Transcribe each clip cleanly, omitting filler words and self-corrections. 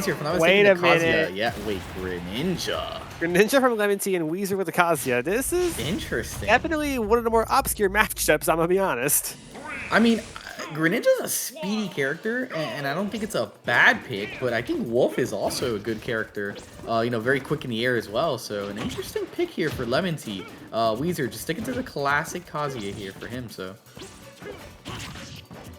Wheezer from Wait a the minute. Kazuya. Yeah, wait, Greninja. Greninja from LemonTea and Wheezer with the Kazuya. This is Interesting. definitely one of the more obscure matchups, I'm gonna be honest. I mean, Greninja's a speedy character, and I don't think it's a bad pick, but I think Wolf is also a good character. You know, very quick in the air as well, so an interesting pick here for LemonTea. Wheezer just sticking to the classic Kazuya here for him, so.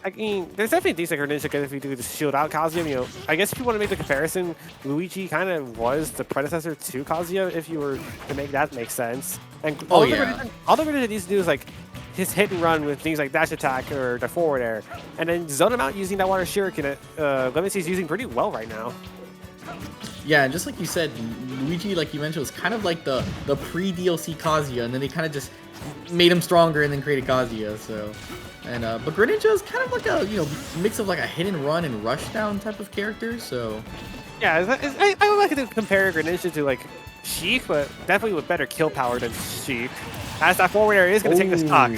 I mean, there's definitely things like Greninja could if we do the shield out Kazuya. You know, I guess if you want to make the comparison, Luigi kind of was the predecessor to Kazuya, if you were to make that make sense. And all the Greninja needs to do is like his hit and run with things like dash attack or the forward air, and then zone him out using that water shuriken. LemonTea's using pretty well right now. Yeah, and just like you said, Luigi, like you mentioned, was kind of like the pre-DLC Kazuya, and then they kind of just made him stronger and then created Kazuya, so. And but Greninja is kind of like a mix of like a hit and run and rush down type of character. So yeah, I would like to compare Greninja to like Sheik, but definitely with better kill power than Sheik. As that forward air is going to take the stock.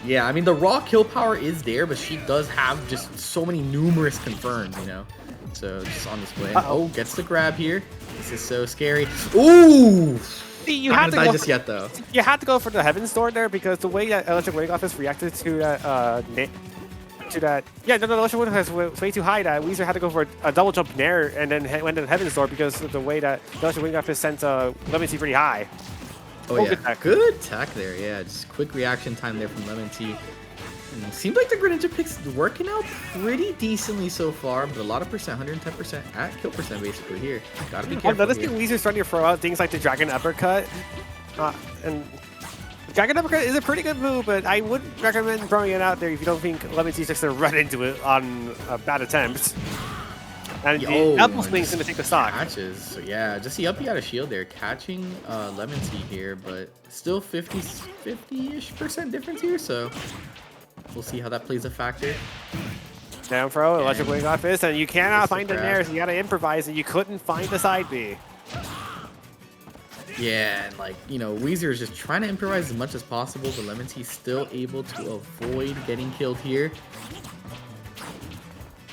Yeah, I mean the raw kill power is there, but Sheik does have just so many numerous confirms, you know. So just on display. Oh, gets the grab here. This is so scary. Ooh. See, you have to go just yet though. You have to go for the Heaven's Door there because the way that Electric Wing Office reacted to that, the Electric Wing Office was way too high that Wheezer had to go for a double jump Nair and then went to the Heaven's Door because of the way that Electric Wing Office sent LemonTea pretty high. Oh yeah, good tech there. Yeah, just quick reaction time there from LemonTea. And seems like the Greninja pick's working out pretty decently so far, but a lot of percent, 110% at kill percent basically here. Gotta be careful. Another thing Weezer's starting to throw out things like the Dragon Uppercut. And Dragon Uppercut is a pretty good move, but I wouldn't recommend throwing it out there if you don't think LemonTea's just going to run into it on a bad attempt. And the Apple Swing's going to take the stock. Catches. So yeah, just the up out of shield there, catching LemonTea here, but still 50-ish% difference here, so we'll see how that plays a factor. Down throw, Electric Wing Office, and you cannot find the Nair, so you got to improvise, and you couldn't find the side B. Yeah, and like, you know, Wheezer is just trying to improvise as much as possible, but LemonTea's still able to avoid getting killed here.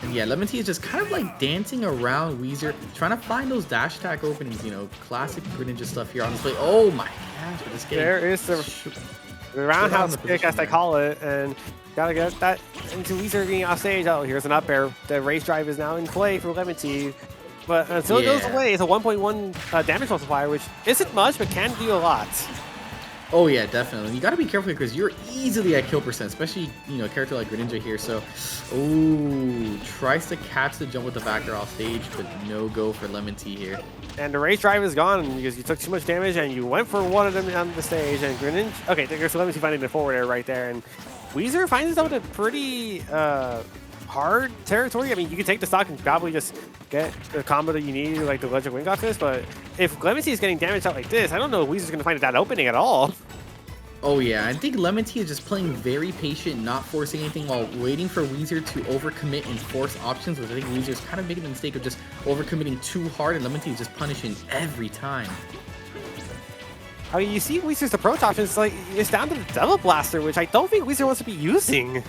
And yeah, LemonTea is just kind of like dancing around Wheezer, trying to find those dash attack openings, you know, classic Greninja stuff here on display. Oh my gosh, we're just getting... There is the roundhouse kick, as they call it, and gotta get that into Wheezer being off stage. Oh, here's an up air. The race drive is now in play for LemonTea. But until it goes away, it's a 1.1 damage multiplier, which isn't much, but can do a lot. Oh yeah, definitely. You gotta be careful because you're easily at kill percent, especially, you know, a character like Greninja here. So, ooh, tries to catch the jump with the backer off stage, but no go for LemonTea here. And the race drive is gone because you took too much damage and you went for one of them on the stage. And Greninja, okay, there's LemonTea finding the forward air right there, and Wheezer finds himself in a pretty hard territory. I mean, you can take the stock and probably just get the combo that you need, like the Electric Wing Office, but if LemonTea is getting damaged out like this, I don't know if Weezer's going to find that opening at all. Oh yeah, I think LemonTea is just playing very patient, not forcing anything while waiting for Wheezer to overcommit and force options, which I think Weezer's kind of making the mistake of just overcommitting too hard, and LemonTea is just punishing every time. I mean, you see Weezer's approach options, like, it's down to the Devil Blaster, which I don't think Wheezer wants to be using.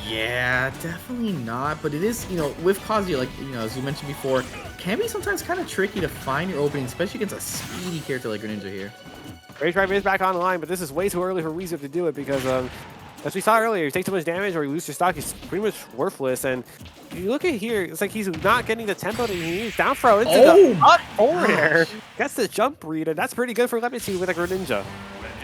Yeah, definitely not, but it is, you know, with Kazuya, like, you know, as you mentioned before, can be sometimes kind of tricky to find your opening, especially against a speedy character like Greninja here. Rage Drive is back online, but this is way too early for Wheezer to do it because, as we saw earlier, you take too much damage or you lose your stock, he's pretty much worthless. And you look at here, it's like he's not getting the tempo that he needs. Down throw into the up forward air. Gets the jump read, and that's pretty good for LemonTea with a Greninja.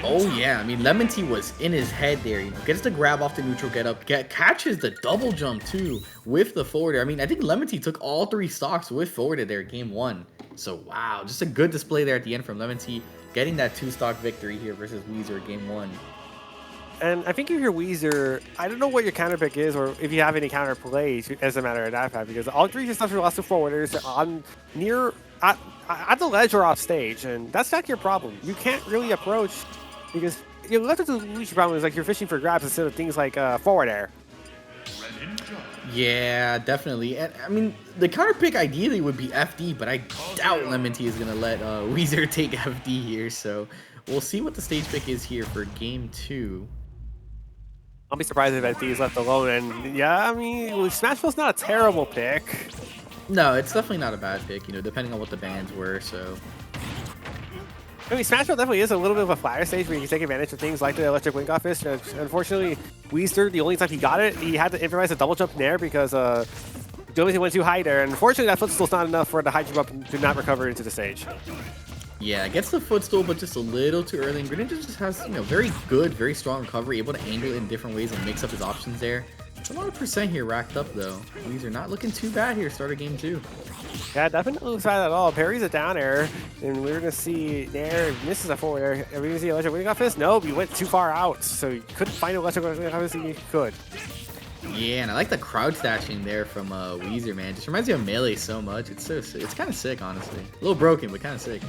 Oh yeah, I mean, LemonTea was in his head there, you know, gets the grab off the neutral get up, catches the double jump too with the forward air. I mean, I think LemonTea took all 3 stocks with forward air there game 1. So wow, just a good display there at the end from LemonTea, getting that 2-stock victory here versus Wheezer game 1. And I think if you're Wheezer, I don't know what your counter pick is or if you have any counter plays as a matter of that fact, because all 3 of your stuff are lost to forwarders on near at the ledge or off stage, and that's not your problem. You can't really approach because you left it to the Luigi problem is like you're fishing for grabs instead of things like forward air. Yeah, definitely. And I mean, the counter pick ideally would be FD, but I doubt LemonTea is gonna let Wheezer take FD here. So we'll see what the stage pick is here for game 2. I'll be surprised if FD is left alone. And yeah, I mean, Smash Bros not a terrible pick. No, it's definitely not a bad pick, you know, depending on what the bans were, so. I mean, Smash Bros. Definitely is a little bit of a flatter stage where you can take advantage of things like the electric wing off fist. Unfortunately, Wheezer, the only time he got it, he had to improvise a double jump in there because Josie went too high there. And unfortunately, that footstool's not enough for the high jump up to not recover into the stage. Yeah, gets the footstool, but just a little too early. And Greninja just has, you know, very good, very strong recovery, able to angle it in different ways and mix up his options there. It's a lot of percent here racked up, though. These are not looking too bad here, start of game 2. Yeah, definitely looks bad at all. Parries a down air, and we're going to see Nair misses a forward air. Are we going to see electric wing off fist? No, he went too far out, so you couldn't find electric wing off fist he could. Yeah, and I like the crouch dashing there from Wheezer, man. Just reminds me of Melee so much. It's so sick. It's kind of sick, honestly. A little broken, but kind of sick.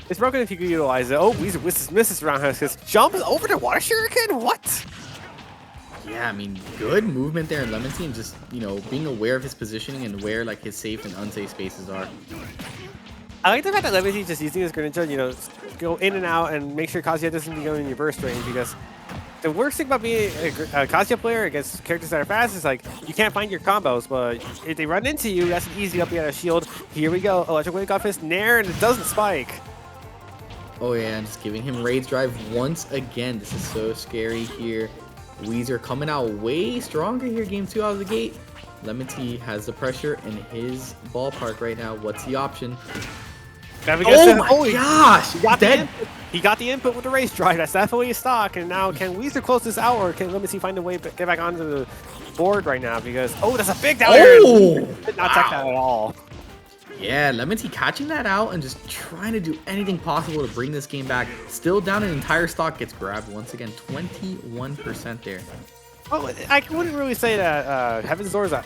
It's broken if you could utilize it. Oh, Wheezer misses around his jump over the water shuriken? What? Yeah, I mean, good movement there in LemonTea and just, you know, being aware of his positioning and where, like, his safe and unsafe spaces are. I like the fact that LemonTea just using his Greninja, you know, go in and out and make sure Kazuya doesn't go in your burst range, because the worst thing about being a Kazuya player against characters that are fast is, like, you can't find your combos, but if they run into you, that's an easy up out of shield. Here we go, electric wing off fist, Nair, and it doesn't spike. Oh, yeah, and just giving him Rage Drive once again. This is so scary here. Wheezer coming out way stronger here, game 2 out of the gate. LemonTea has the pressure in his ballpark right now. What's the option? Oh my gosh! He got the input with the race drive. That's definitely a stock. And now, can Wheezer close this out, or can LemonTea find a way to get back onto the board right now? Because, oh, that's a big down air. Did not tech that at all. Yeah, LemonTea catching that out and just trying to do anything possible to bring this game back. Still down an entire stock, gets grabbed once again. 21% there. Oh, I wouldn't really say that Heaven's Door is a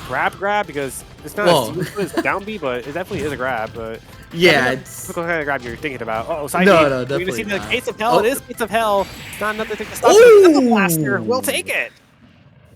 grab because it's not as down B, but it definitely is a grab. But yeah, it's the kind of grab you're thinking about. Oh, side no, B. no, You're definitely gonna see the not. Gates of Hell. It is Gates of Hell. It's not another thing to stop. Oh, Blaster. We'll take it.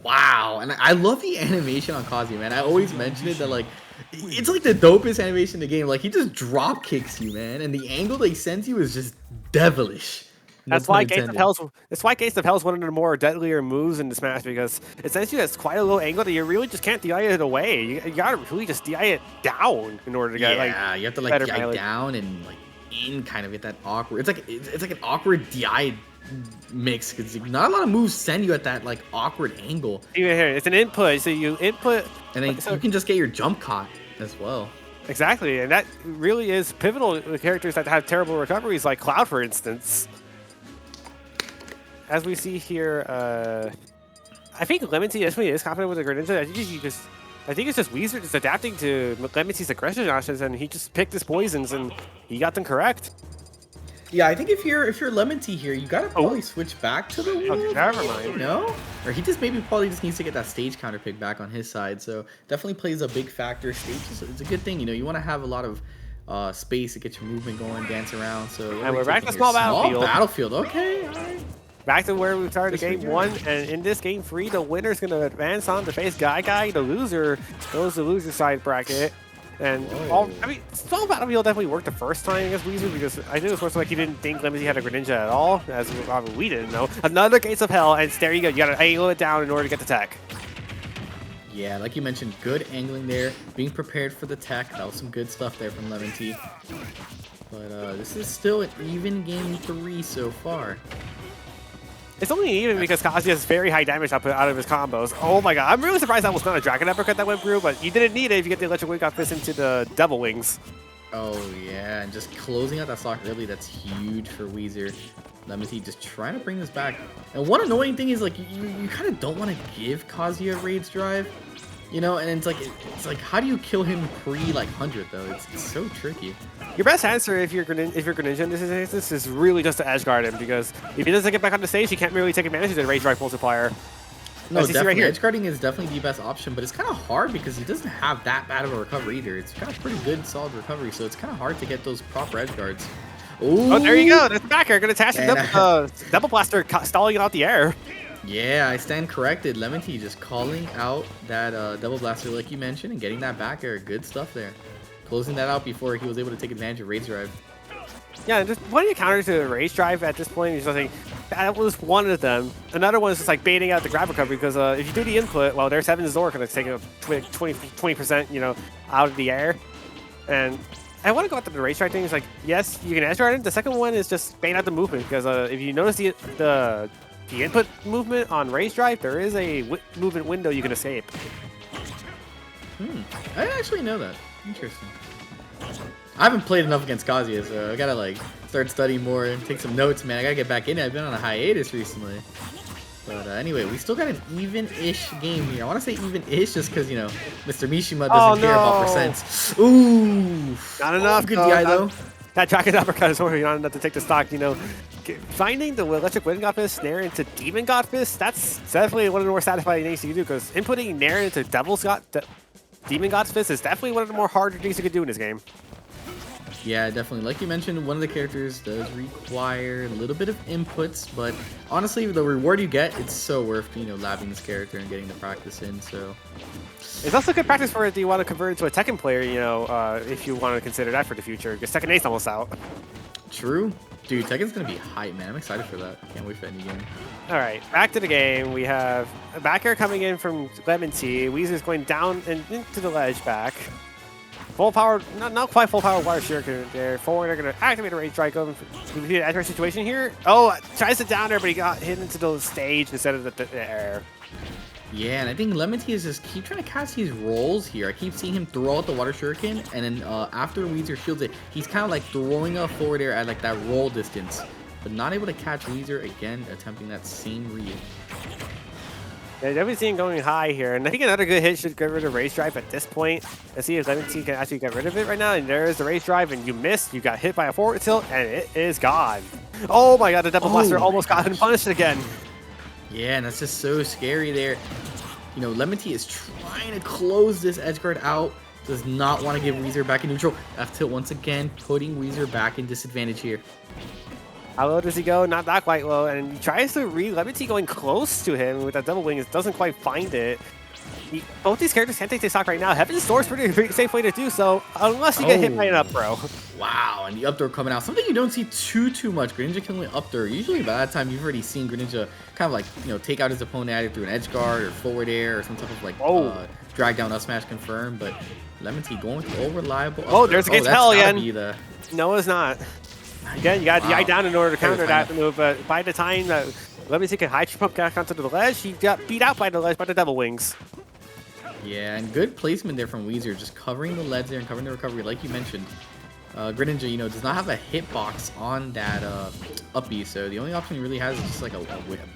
Wow, and I love the animation on Kazuya, man. I always mention it that, like, it's like the dopest animation in the game. Like, he just drop kicks you, man, and the angle that he sends you is just devilish. That's why Gates of Hell's. That's why Gates of Hell's one of the more deadlier moves in the Smash, because it sends you at quite a low angle that you really just can't DI it away. You gotta really just DI it down in order to get you have to like DI down and like in kind of get that awkward. It's like an awkward DI mix because not a lot of moves send you at that like awkward angle. Even here, it's an input, so you input, and then you can just get your jump caught as well. Exactly, and that really is pivotal with characters that have terrible recoveries, like Cloud, for instance. As we see here, I think LemonTea definitely is confident with the Greninja. I think it's just Wheezer just adapting to LemonTea's aggression options, and he just picked his poisons, and he got them correct. Yeah, I think if you're LemonTea here, you gotta probably switch back to the wheel. Okay, never mind. No, or he just probably just needs to get that stage counter pick back on his side. So definitely plays a big factor. Stage it's a good thing, you know. You want to have a lot of space to get your movement going, dance around. So and we're back to small battlefield. Small battlefield. Okay. All right. Back to where we started game 1, and in this game 3, the winner's going to advance on to face Guy. The loser goes to the loser side bracket. And I mean, small battlefield definitely worked the first time against Wheezer, because I think it was first like he didn't think LemonTea had a Greninja at all, as probably we didn't know. Another Gates of Hell, and there you go. You got to angle it down in order to get the tech. Yeah, like you mentioned, good angling there, being prepared for the tech. That was some good stuff there from LemonTea. But this is still an even game 3 so far. It's only even because Kazuya has very high damage output out of his combos. Oh my god, I'm really surprised that was not a Dragon Uppercut that went through, but you didn't need it if you get the Electric Wing off this into the Devil Wings. Oh yeah, and just closing out that stock early, that's huge for Wheezer. LemonTea just trying to bring this back. And one annoying thing is, like, you kind of don't want to give Kazuya Rage Drive, you know, and it's like how do you kill him pre like 100 though? It's so tricky. Your best answer if you're Greninja in this instance is really just to edge guard him, because if he doesn't get back on the stage, he can't really take advantage of the Rage Drive multiplier. No, definitely edge guarding is definitely the best option, but it's kind of hard because he doesn't have that bad of a recovery either. It's got a pretty good solid recovery, so it's kind of hard to get those proper edge guards. Ooh. Oh, there you go. That's the back air. Gonna attach the double blaster, stalling it out the air. Yeah, I stand corrected. LemonTea just calling out that double blaster like you mentioned and getting that back air. Good stuff there. Closing that out before he was able to take advantage of Rage Drive. Yeah, just plenty of counters to Rage Drive at this point. He's just like, That was one of them. Another one is just like baiting out the grab recovery because if you do the input, well, their 7 Zor going to take a 20%, you know, out of the air. And I want to go after the race drive thing. It's like, yes, you can edge guard it. The second one is just bait out the movement because if you notice the input movement on race drive, there is a movement window you can escape. I didn't actually know that. Interesting. I haven't played enough against Kazuya, so I gotta like start studying more and take some notes, man. I gotta get back in it. I've been on a hiatus recently. But anyway, we still got an even-ish game here. I want to say even-ish just because, you know, Mr. Mishima doesn't care about percents. Ooh. Not enough. Good DI, though. That dragon uppercut is already not enough to take the stock, you know. Finding the electric wind god fist snare into demon god fist, that's definitely one of the more satisfying things you can do because inputting nair into demon god's fist is definitely one of the more harder things you can do in this game. Yeah, definitely. Like you mentioned, one of the characters does require a little bit of inputs, but honestly, the reward you get, it's so worth, you know, labbing this character and getting the practice in, so... It's also good practice for it if you want to convert into a Tekken player, you know, if you want to consider that for the future, because Tekken 8's almost out. True. Dude, Tekken's going to be hype, man. I'm excited for that. Can't wait for any game. All right, back to the game. We have a back air coming in from LemonTea. Wheezer's going down and into the ledge back. Full power, not quite full power water shuriken there. Forward, they're going to activate a rage strike over the adverse situation here. Oh, tries to down there, but he got hit into the stage instead of the air. Yeah, and I think LemonTea is just keep trying to catch these rolls here. I keep seeing him throw out the water shuriken, and then after Wheezer shields it, he's kind of like throwing a forward air at like that roll distance, but not able to catch Wheezer again, attempting that same read. Yeah, definitely seeing going high here, and I think another good hit should get rid of race drive at this point. Let's see if LemonTea can actually get rid of it right now, and there's the race drive, and you missed. You got hit by a forward tilt, and it is gone. Oh my god, the double blaster almost got him punished again. Yeah, and that's just so scary there. You know, LemonTea is trying to close this edge guard out. Does not want to give Wheezer back in neutral. F tilt once again, putting Wheezer back in disadvantage here. How low does he go? Not that quite low. And he tries to read LemonTea going close to him with that double wing. It doesn't quite find it. Both these characters can't take the stock right now. Heaven's Door is pretty safe way to do so, unless you get hit by an up throw. Wow, and the up throw coming out. Something you don't see too much. Greninja killing up throw. Usually by that time, you've already seen Greninja kind of like, you know, take out his opponent either through an edge guard or forward air or some type of like drag down up smash confirm. But LemonTea going with the old reliable. Oh, there's against hell again. No, it's not. Nice. Again, you got the eye down in order to counter that move, but by the time that LemonTea can high pump back onto the ledge, he got beat out by the ledge by the double wings. Yeah, and good placement there from Wheezer, just covering the ledge there and covering the recovery, like you mentioned. Greninja, you know, does not have a hitbox on that uppy, so the only option he really has is just like a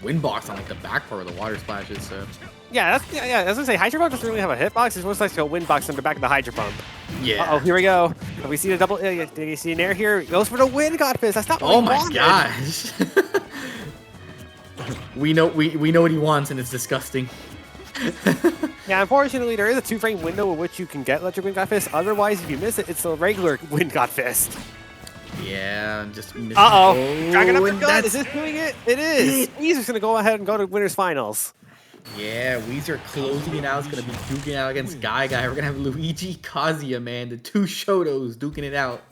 win box on like the back part of the water splashes. So yeah, I was gonna say Hydro Pump doesn't really have a hitbox. It's most like a win box on the back of the Hydro Pump. Yeah. Oh, here we go. We see the double. You see an air here. He goes for the win god fist. That's not what oh he my wanted. gosh. we know what he wants, and it's disgusting. Yeah, unfortunately, there is a 2-frame window in which you can get Electric Wind God Fist. Otherwise, if you miss it, it's a regular Wind God Fist. Yeah, I'm just missing. Uh-oh. Dragon Uppercut, is this doing it? It is. Weezer's going to go ahead and go to Winners Finals. Yeah, Wheezer closing it out. It's going to be duking it out against Guy. We're going to have Luigi, Kazuya, man. The two Shotos duking it out.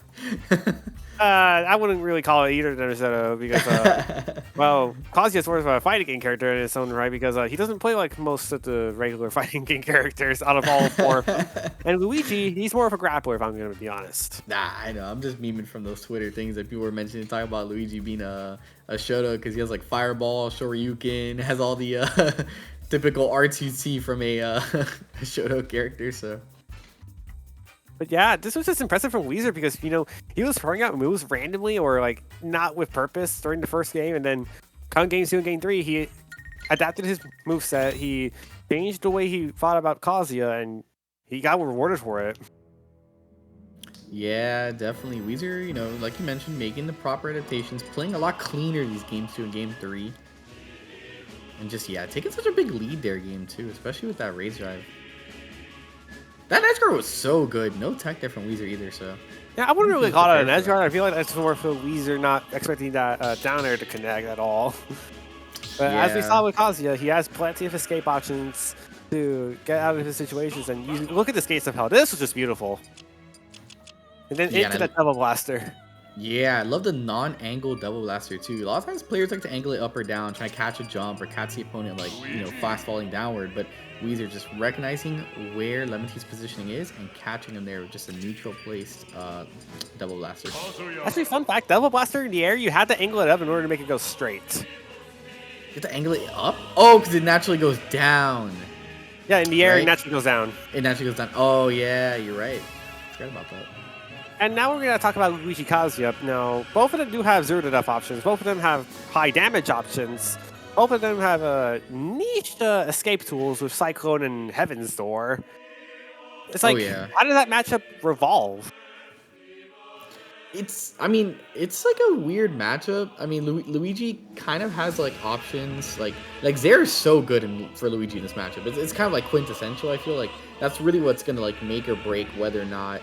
I wouldn't really call it either, because, well, Kazuya's sort of a fighting game character in its own right because he doesn't play like most of the regular fighting game characters out of all four. And Luigi, he's more of a grappler, if I'm going to be honest. Nah, I know. I'm just memeing from those Twitter things that people were mentioning, talking about Luigi being a Shoto because he has like Fireball, Shoryuken, has all the typical arts you'd see from a Shoto character, so... But yeah, this was just impressive from Wheezer because, you know, he was throwing out moves randomly or, like, not with purpose during the first game. And then come game 2 and game 3, he adapted his moveset. He changed the way he thought about Kazuya, and he got rewarded for it. Yeah, definitely. Wheezer, you know, like you mentioned, making the proper adaptations, playing a lot cleaner these games 2 and game 3. And just, yeah, taking such a big lead there game 2, especially with that raise drive. That edge guard was so good. No tech there from Wheezer either, so... Yeah, I wouldn't really call it an edge guard. I feel like that's more for Wheezer not expecting that down air to connect at all. But as we saw with Kazuya, he has plenty of escape options to get out of his situations. And you look at the skates of hell. This was just beautiful. And then into that double blaster. Yeah, I love the non-angle double blaster too. A lot of times players like to angle it up or down, try to catch a jump or catch the opponent like, fast falling downward. But Wheezer just recognizing where LemonTea's positioning is and catching him there with just a neutral placed double blaster. Actually, fun fact, double blaster in the air, you had to angle it up in order to make it go straight. You have to angle it up? Oh, because it naturally goes down. Yeah, in the air, it Right? naturally goes down. It naturally goes down. Oh, yeah, you're right. Forgot about that. And now we're going to talk about Luigi Kazuya. Now, both of them do have 0-to-death options. Both of them have high damage options. Both of them have niche escape tools with Cyclone and Heaven's Door. It's Oh, like, yeah. how did that matchup revolve? I mean, it's like a weird matchup. I mean, Luigi kind of has like options. Like Zaire is so good for Luigi in this matchup. It's kind of like quintessential. I feel like that's really what's gonna like make or break whether or not